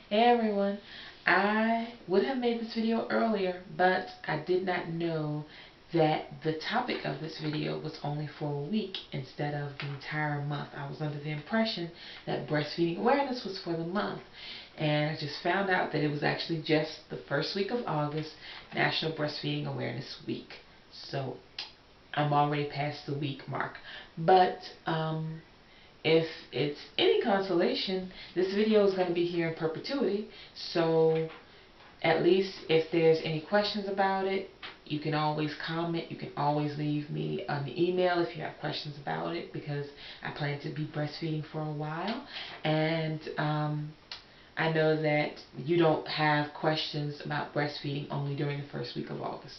Hey everyone, I would have made this video earlier, but I did not know that the topic of this video was only for a week instead of the entire month. I was under the impression that breastfeeding awareness was for the month, and I just found out that it was actually just the first week of August, National Breastfeeding Awareness Week. So I'm already past the week mark. But if it's any consolation, this video is going to be here in perpetuity. So at least if there's any questions about it, you can always comment. You can always leave me an email if you have questions about it, because I plan to be breastfeeding for a while. And I know that you don't have questions about breastfeeding only during the first week of August.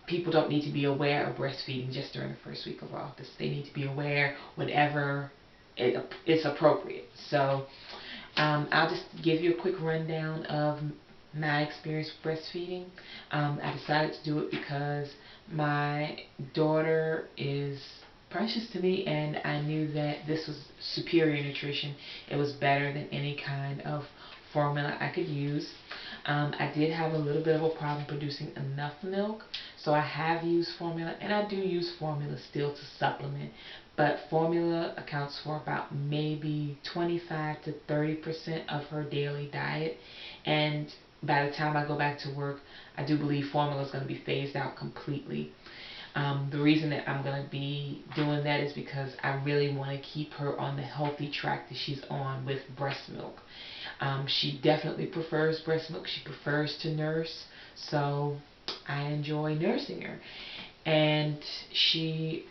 People don't need to be aware of breastfeeding just during the first week of August. They need to be aware whenever it's appropriate. So I'll just give you a quick rundown of my experience with breastfeeding. I decided to do it because my daughter is precious to me, and I knew that this was superior nutrition. It was better than any kind of formula I could use. I did have a little bit of a problem producing enough milk, so I have used formula, and I do use formula still to supplement, but formula accounts for about maybe 25 to 30% of her daily diet, and by the time I go back to work, I do believe formula is going to be phased out completely. The reason that I'm going to be doing that is because I really want to keep her on the healthy track that she's on with breast milk. She definitely prefers breast milk. She prefers to nurse, so I enjoy nursing her. And she,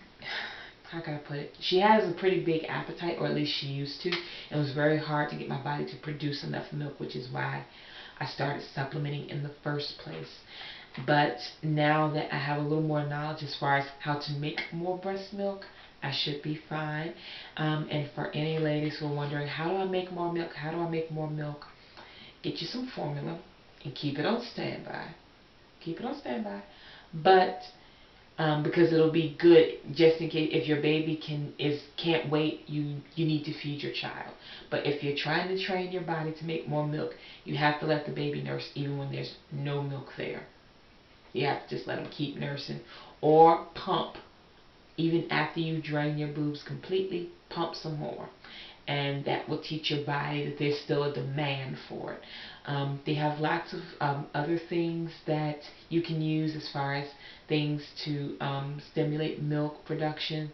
how can I put it? She has a pretty big appetite, or at least she used to. It was very hard to get my body to produce enough milk, which is why I started supplementing in the first place. But now that I have a little more knowledge as far as how to make more breast milk, I should be fine. And for any ladies who are wondering, how do I make more milk? How do I make more milk? Get you some formula and keep it on standby. Keep it on standby. But because it'll be good just in case if your baby can't wait, you need to feed your child. But if you're trying to train your body to make more milk, you have to let the baby nurse even when there's no milk there. You have to just let them keep nursing, or pump. Even after you drain your boobs completely, pump some more. And that will teach your body that there's still a demand for it. They have lots of other things that you can use as far as things to stimulate milk production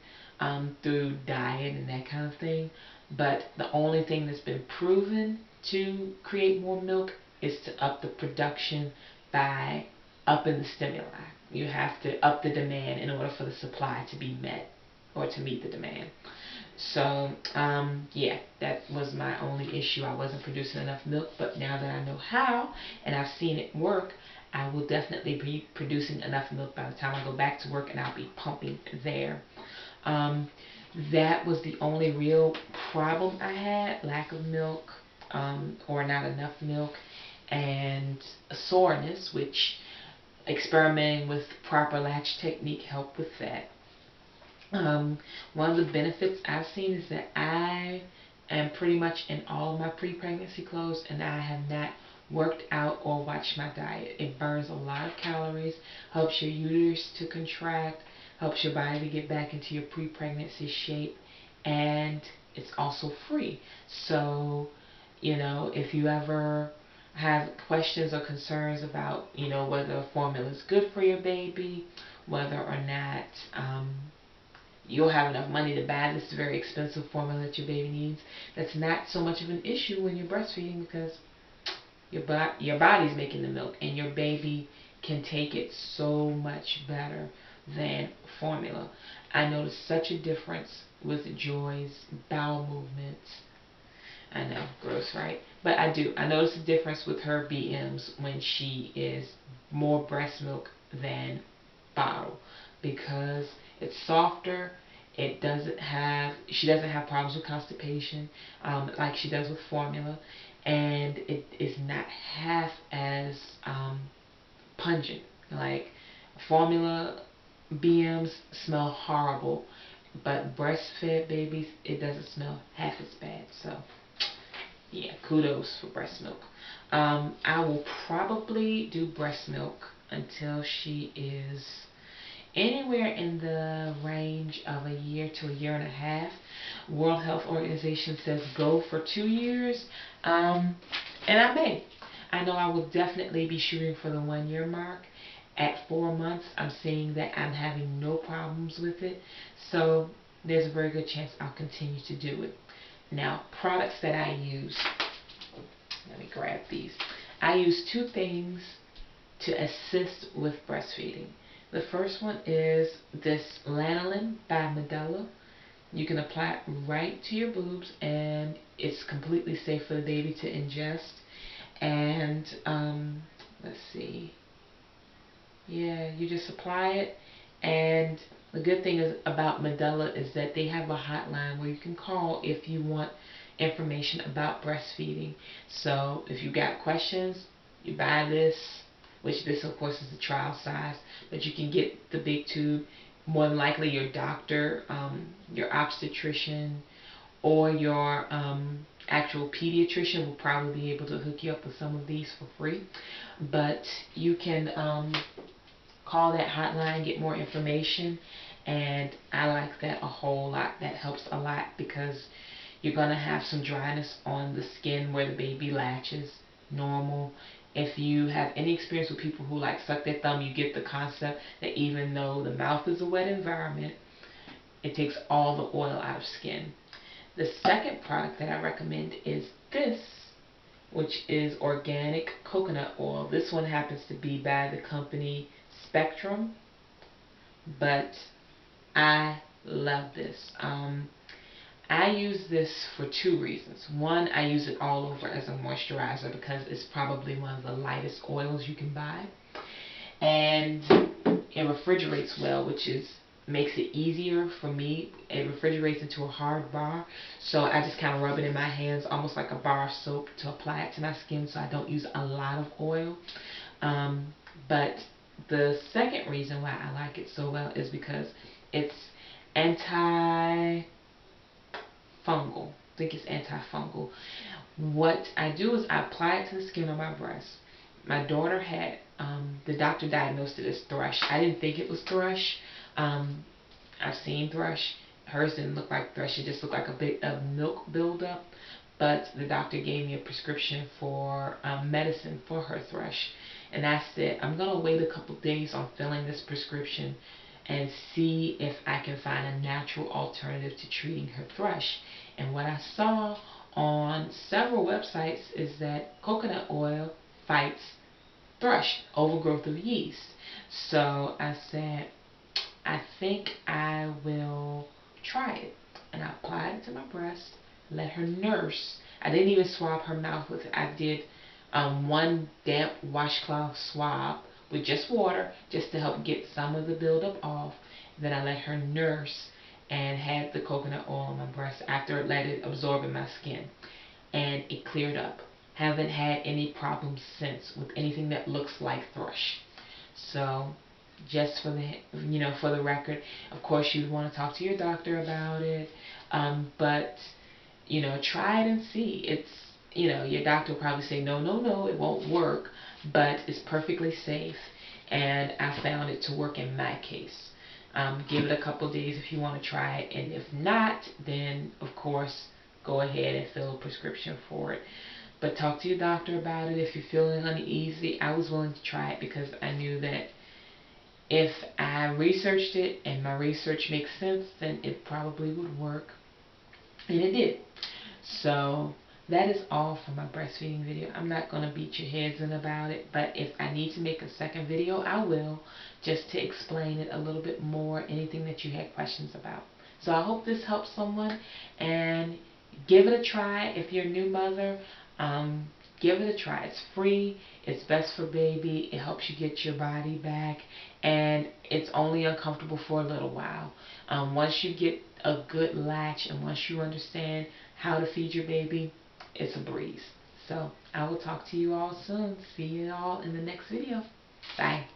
through diet and that kind of thing. But the only thing that's been proven to create more milk is to up the production by upping the stimuli. You have to up the demand in order for the supply to be met, or to meet the demand. So, yeah, that was my only issue. I wasn't producing enough milk, but now that I know how and I've seen it work, I will definitely be producing enough milk by the time I go back to work, and I'll be pumping there. Um, that was the only real problem I had, lack of milk, or not enough milk, and soreness, which experimenting with proper latch technique helped with that. One of the benefits I've seen is that I am pretty much in all of my pre-pregnancy clothes, and I have not worked out or watched my diet. It burns a lot of calories, helps your uterus to contract, helps your body to get back into your pre-pregnancy shape, and it's also free. So, if you ever have questions or concerns about, whether a formula is good for your baby, whether or not you'll have enough money to buy this very expensive formula that your baby needs, that's not so much of an issue when you're breastfeeding, because your body's making the milk, and your baby can take it so much better than formula. I noticed such a difference with Joy's bowel movements. I know, gross, right? But I do. I notice a difference with her BMs when she is more breast milk than bottle, because it's softer. She doesn't have problems with constipation like she does with formula, and it is not half as pungent. Like formula BMs smell horrible, but breastfed babies, it doesn't smell half as bad. So yeah, kudos for breast milk. I will probably do breast milk until she is anywhere in the range of a year to a year and a half. World Health Organization says go for 2 years, and I may. I know I will definitely be shooting for the 1 year mark. At 4 months, I'm seeing that I'm having no problems with it, so there's a very good chance I'll continue to do it. Now, products that I use. Let me grab these. I use two things to assist with breastfeeding. The first one is this lanolin by Medela. You can apply it right to your boobs, and it's completely safe for the baby to ingest. And let's see. Yeah, you just apply it, and the good thing is about Medela is that they have a hotline where you can call if you want information about breastfeeding. So if you got questions, you buy this, which this of course is a trial size, but you can get the big tube. More than likely your doctor, your obstetrician, or your actual pediatrician will probably be able to hook you up with some of these for free. But you can call that hotline, get more information, and I like that a whole lot. That helps a lot because you're going to have some dryness on the skin where the baby latches, normal. If you have any experience with people who like suck their thumb, you get the concept that even though the mouth is a wet environment, it takes all the oil out of skin. The second product that I recommend is this, which is organic coconut oil. This one happens to be by the company Spectrum, but I love this. I use this for two reasons. One, I use it all over as a moisturizer because it's probably one of the lightest oils you can buy. And it refrigerates well, which makes it easier for me. It refrigerates into a hard bar, so I just kind of rub it in my hands almost like a bar of soap to apply it to my skin, so I don't use a lot of oil. But the second reason why I like it so well is because it's antifungal. I think it's antifungal. What I do is I apply it to the skin on my breast. My daughter had, the doctor diagnosed it as thrush. I didn't think it was thrush. I've seen thrush. Hers didn't look like thrush. It just looked like a bit of milk buildup. But the doctor gave me a prescription for medicine for her thrush. And I said, I'm going to wait a couple days on filling this prescription and see if I can find a natural alternative to treating her thrush. And what I saw on several websites is that coconut oil fights thrush, overgrowth of yeast. So I said, I think I will try it. And I applied it to my breast, let her nurse. I didn't even swab her mouth with it. I did one damp washcloth swab with just water, just to help get some of the buildup off. Then I let her nurse and had the coconut oil on my breast after I let it absorb in my skin. And it cleared up. Haven't had any problems since with anything that looks like thrush. So just for the record, of course you'd want to talk to your doctor about it, but try it and see. It's, your doctor will probably say no, no, no, it won't work, but it's perfectly safe, and I found it to work in my case. Give it a couple days if you want to try it, and if not, then of course go ahead and fill a prescription for it. But talk to your doctor about it if you're feeling uneasy. I was willing to try it because I knew that if I researched it and my research makes sense, then it probably would work. And it did. So that is all for my breastfeeding video. I'm not going to beat your heads in about it, but if I need to make a second video, I will, just to explain it a little bit more, anything that you had questions about. So I hope this helps someone, and give it a try. If you're a new mother, give it a try. It's free. It's best for baby. It helps you get your body back, and it's only uncomfortable for a little while. Once you get a good latch and once you understand how to feed your baby, it's a breeze. So I will talk to you all soon. See you all in the next video. Bye.